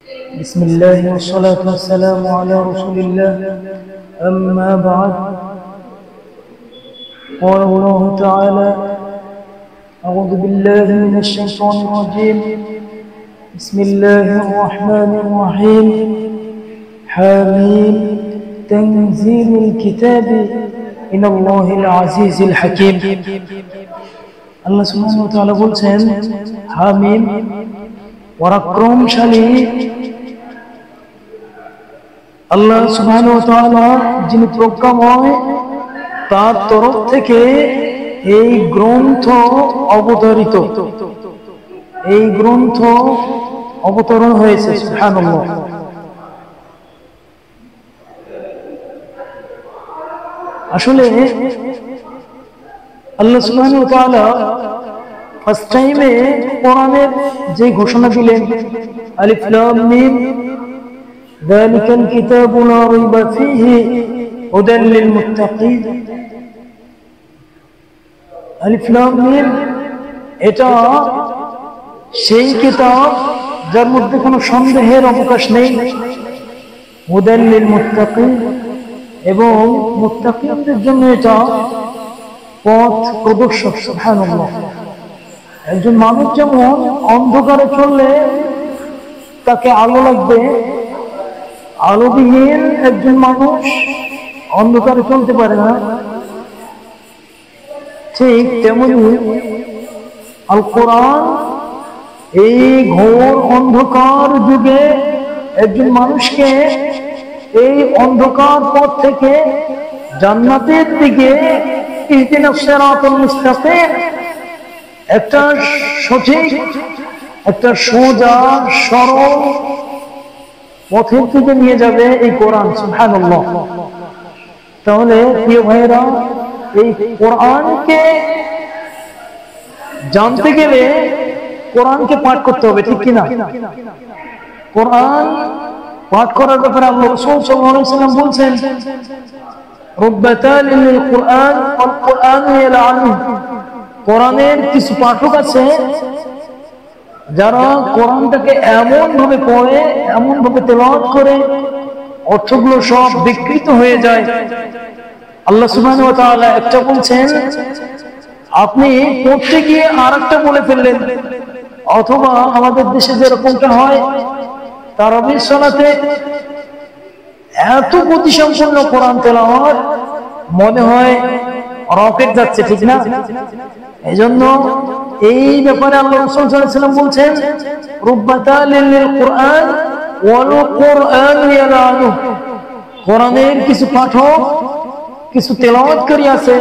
بسم الله والصلاة والسلام على رسول الله أما بعد قال الله تعالى أعوذ بالله من الشيطان الرجيم بسم الله الرحمن الرحيم حميم تنزيل الكتاب من الله العزيز الحكيم الله سبحانه وتعالى বলছেন হামিম পরাক্রমশালী আল্লাহ সুবহানাহু ওয়া তাআলা যিনি প্রজ্ঞাময় তার তরফ থেকে এই গ্রন্থ অবতরিত এই গ্রন্থ অবতরণ হয়েছে সুবহানাল্লাহ। আসলে আল্লাহ সুবহানাহু ওয়া তাআলা ফার্স্ট টাইমে কোরআনের যে ঘোষণা দিলেন আলিফ লাম মিম যালিকাল কিতাবু লা রাইবা ফীহি হুদাল লিল মুত্তাকিন। আলিফ লাম মিম এটা সেই কিতাব যার মধ্যে কোনো সন্দেহের অবকাশ নেই, হুদাল লিল মুত্তাকিন, এবং মুত্তাকিনদের জন্য এটা পথ প্রদর্শক। সুবহানাল্লাহ। একজন মানুষ যেমন অন্ধকারে চললে তাকে আলো লাগবে, আলোবিহীন একজন মানুষ অন্ধকারে চলতে পারে না, ঠিক তেমনি আল কোরআন এই ঘোর অন্ধকার যুগে একজন মানুষকে এই অন্ধকার পথ থেকে জান্নাতের দিকে ইহদিনাস সিরাতাল মুস্তাকিম, একটা সঠিক একটা সোজা সরল পথের দিকে নিয়ে যাবে এই কোরআন। সুবহানাল্লাহ। তাহলে প্রিয় ভাইরা, এই কোরআনকে জানতে গেলে কোরআনকে পাঠ করতে হবে, ঠিক কিনা? কোরআন পাঠ করার ব্যাপারে আল্লাহ রাসূল সাল্লাল্লাহু আলাইহি ওয়াসাল্লাম বলছেন রুব্বাতাল লিল কোরআন ওয়াল কোরআন ইয়ালানু। কোরআনের কিছু পাঠক আছে যারা কোরআনটাকে এমন ভাবে পড়ে, এমন ভাবে তেলাওয়াত করে, অর্থগুলো সব বিকৃত হয়ে যায়। আল্লাহ সুবহানাহু ওয়া তাআলা একটা বলছেন, আপনি পড়তে গিয়ে আরেকটা বলে ফেললেন। অথবা আমাদের দেশে যেরকমটা হয়, তারাবির সালাতে এত গতিসম্পন্ন কোরআন তেলাওয়াত মনে হয় রকেট যাচ্ছে, ঠিক না? এজন্য এই ব্যাপারে আল্লাহ রাসূল সাল্লাল্লাহু আলাইহি ওয়াসাল্লাম বলছেন রুব্বাতাল লিল কোরআন ওয়াল কোরআন ইয়ালানু। কোরআনের কিছু পাঠক, কিছু তেলাওয়াতকারী আছে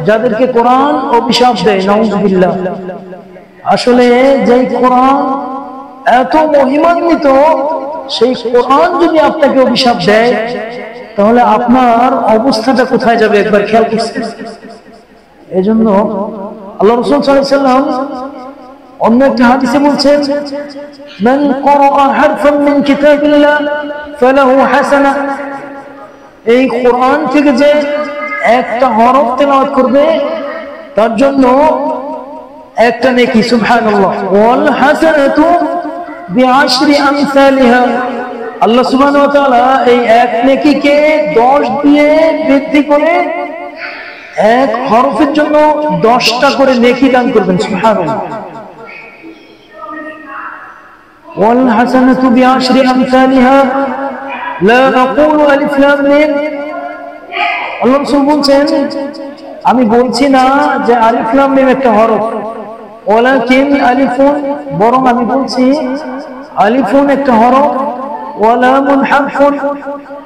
যাদেরকে কোরআন অভিশাপ দেয়, নাউযুবিল্লাহ। আসলে যেই কোরআন এত মহিমান্বিত, সেই কোরআন যদি আপনাকে অভিশাপ দেয় তাহলে আপনার অবস্থাটা কোথায় যাবে একবার খেয়াল করছেন? এজন্য আল্লাহ রাসূল সাল্লাল্লাহু আলাইহি ওয়াসাল্লাম অন্য একটা হাদিসে বলছেন মান ক্বারা হারফান মিন কিতাবিল্লাহ ফালাহু হাসানাহ। এই কোরআন থেকে যে একটা হরফ তেলাওয়াত করবে তার জন্য একটা নেকি। সুবহানাল্লাহ। ওয়াল হাসানাতু বিআশরি আমসালিহা। আল্লাহ সুবহানাহু ওয়া তাআলা এই এক নেকিকে 10 দিয়ে বৃদ্ধি করে এক হরফের জন্য 10টা করে নেকি দান করবেন। সুবহানাল্লাহ। ওয়াল হাসানাতু বিআশরি আমসালিহা লা আকুলু আলিফ লাম মিম। আল্লাহ রাসূল বলছেন, আমি বলছি না যে আলিফ লাম মিম একটা হরফ, ওয়ালাকিন আলিফুন, বরং আমি বলছি আলিফুন একটা হরফ, ওয়া লামুন হারফুন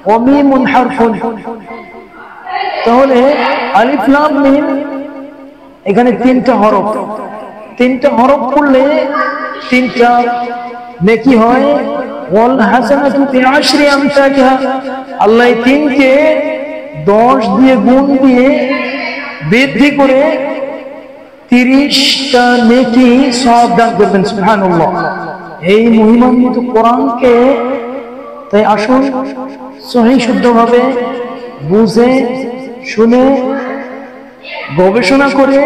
ওয়া মিমুন হারফুন। তাহলে আলিফ লাম মিম এখানে 3টা হরফ, 3টা হরফ পড়লে 3টা নেকি হয়। ওয়াল হাসানাতু বিআশরি আমসালিহা, আল্লাহ 3কে 10 দিয়ে গুণ দিয়ে বৃদ্ধি করে 30টা নেকি সওয়াব দান করবেন। সুবহানাল্লাহ। এই মহিমান্বিত কোরআনকে তাই আসুন সহি শুদ্ধভাবে বুঝে শুনে গবেষণা করে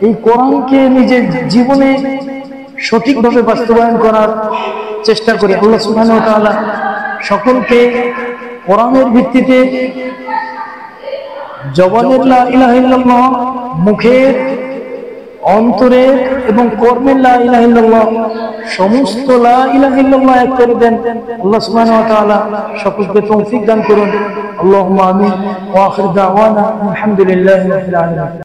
এই কোরআনকে নিজের জীবনে সঠিকভাবে বাস্তবায়ন করার চেষ্টা করি। আল্লাহ সুবহানাহু ওয়া তাআলা সকলকে কোরআনের ভিত্তিতে জবানের লা ইলাহা ইল্লাল্লাহ, মুখের, অন্তরের এবং কর্মের লা ইলাহা ইল্লাল্লাহ, সমস্ত লা ইলাহা ইল্লাল্লাহ এক করে দেন। আল্লাহ সুবহানাহু ওয়া তাআলা সকলকে তৌফিক দান করুন। আল্লাহুম্মা আমিন। ওয়া আখির দাওয়ানা আলহামদুলিল্লাহি রাব্বিল আলামিন।